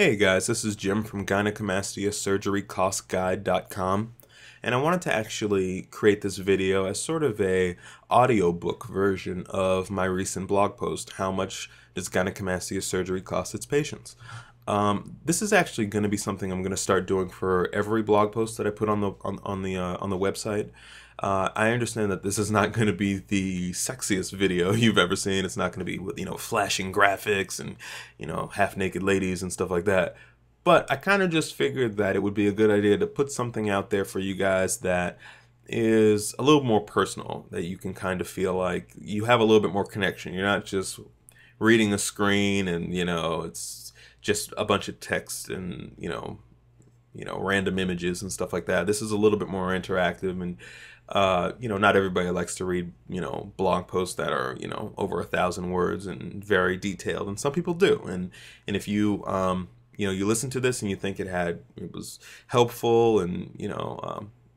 Hey guys, this is Jim from Gynecomastia Surgery Cost Guide.com, and I wanted to actually create this video as sort of a audiobook version of my recent blog post, How Much Does Gynecomastia Surgery Cost Its Patients? This is actually going to be something I'm going to start doing for every blog post that I put on the website. I understand that this is not going to be the sexiest video you've ever seen. It's not going to be with, flashing graphics and, half-naked ladies and stuff like that. But I kind of just figured that it would be a good idea to put something out there for you guys that is a little more personal, that you can kind of feel like you have a little bit more connection. You're not just reading a screen and, it's just a bunch of text and, random images and stuff like that. This is a little bit more interactive, and not everybody likes to read, blog posts that are, over 1,000 words and very detailed, and some people do. And if you, you listen to this and you think it was helpful, and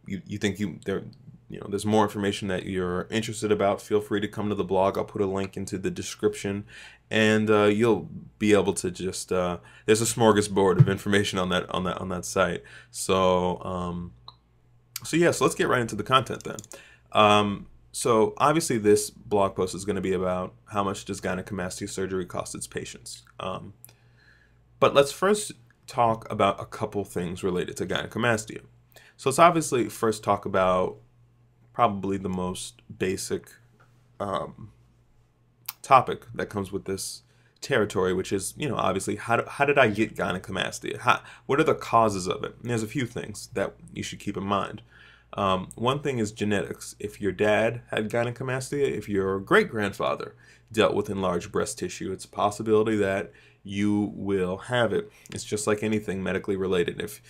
you think there's more information that you're interested about, feel free to come to the blog. I'll put a link into the description, and you'll be able to just there's a smorgasbord of information on that site. So yeah, so let's get right into the content then. So obviously this blog post is going to be about how much does gynecomastia surgery cost its patients. But let's first talk about a couple things related to gynecomastia. So let's obviously first talk about probably the most basic topic that comes with this territory, which is, obviously, how did I get gynecomastia? What are the causes of it? And there's a few things that you should keep in mind. One thing is genetics. If your dad had gynecomastia, if your great-grandfather dealt with enlarged breast tissue, it's a possibility that you will have it. It's just like anything medically related. If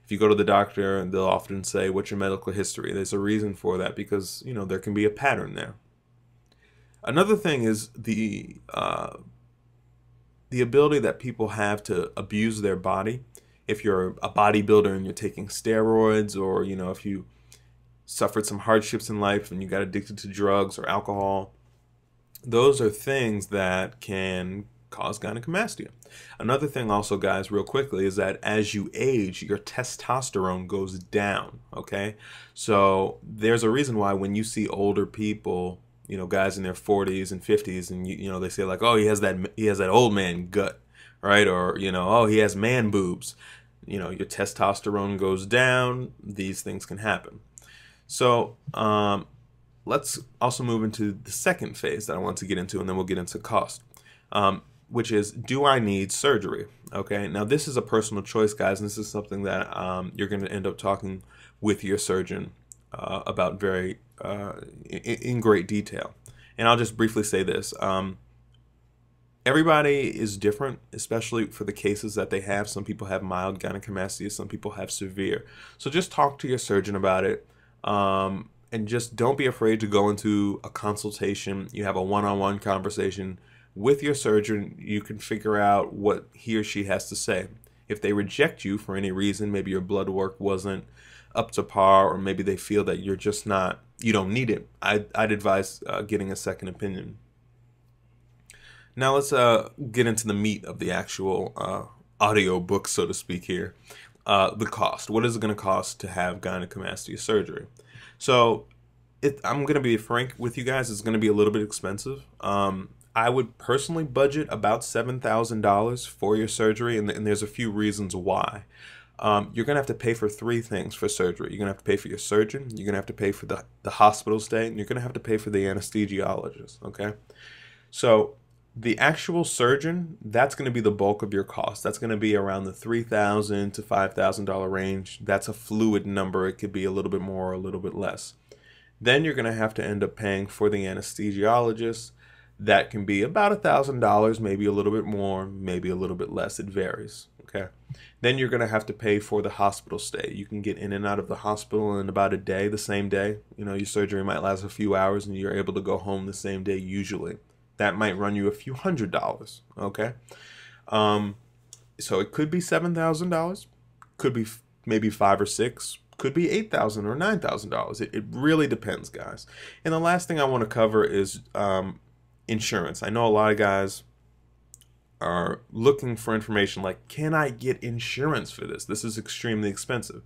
you go to the doctor, and they'll often say, what's your medical history? There's a reason for that, because, there can be a pattern there. Another thing is the ability that people have to abuse their body. If you're a bodybuilder and you're taking steroids, or, if you suffered some hardships in life and you got addicted to drugs or alcohol, those are things that can cause gynecomastia. Another thing also, guys, real quickly, is that as you age, your testosterone goes down, okay? So there's a reason why when you see older people, guys in their 40s and 50s, and they say like, oh, he has that old man gut, right? Or, oh, he has man boobs. Your testosterone goes down. These things can happen. So let's also move into the second phase that I want to get into, and then we'll get into cost, which is, do I need surgery? Okay, now this is a personal choice, guys, and this is something that you're going to end up talking with your surgeon about very in great detail. And I'll just briefly say this. Everybody is different, especially for the cases that they have. Some people have mild gynecomastia, some people have severe. So just talk to your surgeon about it. And just don't be afraid to go into a consultation. You have a one-on-one conversation with your surgeon. You can figure out what he or she has to say. If they reject you for any reason, maybe your blood work wasn't up to par, or maybe they feel that you don't need it, I'd advise getting a second opinion. Now let's get into the meat of the actual audio book, so to speak here. The cost. What is it going to cost to have gynecomastia surgery? So I'm going to be frank with you guys. It's going to be a little bit expensive. I would personally budget about $7,000 for your surgery, and there's a few reasons why. You're going to have to pay for three things for surgery. You're going to have to pay for your surgeon, you're going to have to pay for the hospital stay, and you're going to have to pay for the anesthesiologist, okay? So the actual surgeon, that's going to be the bulk of your cost. That's going to be around the $3,000 to $5,000 range. That's a fluid number. It could be a little bit more or a little bit less. Then you're going to have to end up paying for the anesthesiologist. That can be about $1,000, maybe a little bit more, maybe a little bit less. It varies, okay? Then you're going to have to pay for the hospital stay. You can get in and out of the hospital in about a day, the same day. Your surgery might last a few hours, and you're able to go home the same day usually. That might run you a few $100s, okay? So it could be $7,000, could be maybe $5,000 or $6,000, could be $8,000 or $9,000. It really depends, guys. And the last thing I want to cover is insurance. I know a lot of guys are looking for information like, can I get insurance for this? This is extremely expensive.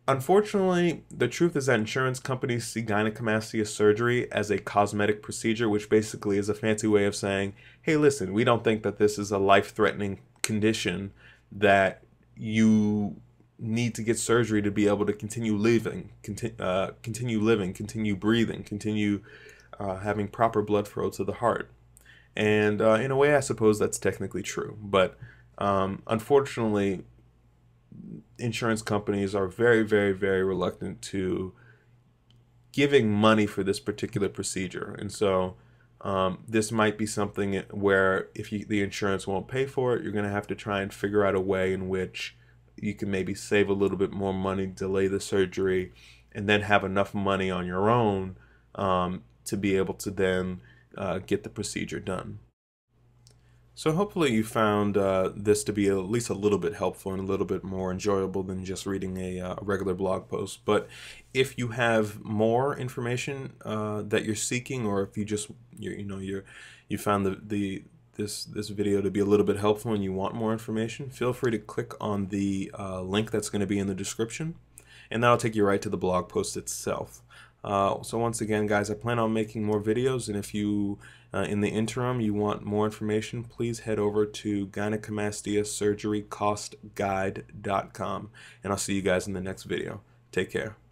Unfortunately, the truth is that insurance companies see gynecomastia surgery as a cosmetic procedure, which basically is a fancy way of saying, hey, listen, we don't think that this is a life-threatening condition that you need to get surgery to be able to continue living, continue breathing, continue having proper blood flow to the heart. And in a way, I suppose that's technically true. But unfortunately, insurance companies are very, very, very reluctant to giving money for this particular procedure. And so this might be something where if the insurance won't pay for it, you're going to have to try and figure out a way in which you can maybe save a little bit more money, delay the surgery, and then have enough money on your own to be able to then get the procedure done. So hopefully you found this to be at least a little bit helpful and a little bit more enjoyable than just reading a regular blog post. But if you have more information that you're seeking, or if you just you found this video to be a little bit helpful and you want more information, feel free to click on the link that's going to be in the description, and that'll take you right to the blog post itself. So once again, guys, I plan on making more videos, and if you, in the interim, you want more information, please head over to Gynecomastia Surgery Cost Guide.com, and I'll see you guys in the next video. Take care.